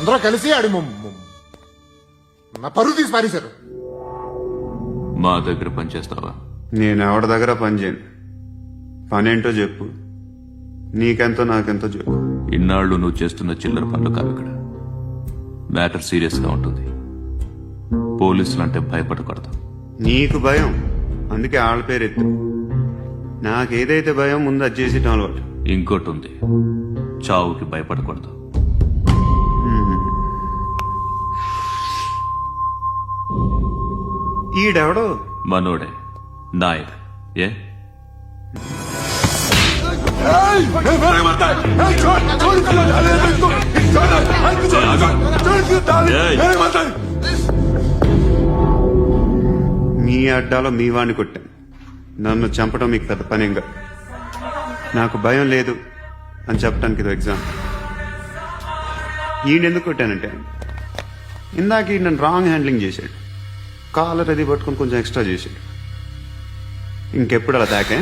అందరూ కలిసి ఆడి నా పరువు తీసి పారేశారు. మా దగ్గర పనిచేస్తావా? నేను ఎవరి దగ్గర పని చేయను. పనేంటో చెప్పు, నీకెంతో నాకెంతో చెప్పు. ఇన్నాళ్ళు నువ్వు చేస్తున్న చిల్లర పనులు కావు ఇక్కడ. మ్యాటర్ సీరియస్ గా ఉంటుంది. పోలీసులు అంటే భయపడకూడదు. నీకు భయం, అందుకే ఆళ్ళ పేరు ఎత్తు. నాకేదైతే భయం ముందు అది చేసేటం అలవాటు. ఇంకోటి ఉంది, చావుకి భయపడకూడదు. ఈడెవడో మనోడే నాయక్. ఏ మీ అడ్డాలో మీ వాణ్ణి కొట్టాను. నన్ను చంపడం మీకు పెద్ద పనేంగా. నాకు భయం లేదు అని చెప్పడానికి ఇది ఎగ్జామ్. ఈయనెందుకు కొట్టానంటే ఇందాక ఈ నన్ను రాంగ్ హ్యాండ్లింగ్ చేశాడు. కాలర్ అది పట్టుకొని కొంచెం ఎక్స్ట్రా చేశాడు. ఇంకెప్పుడు అలా తాకే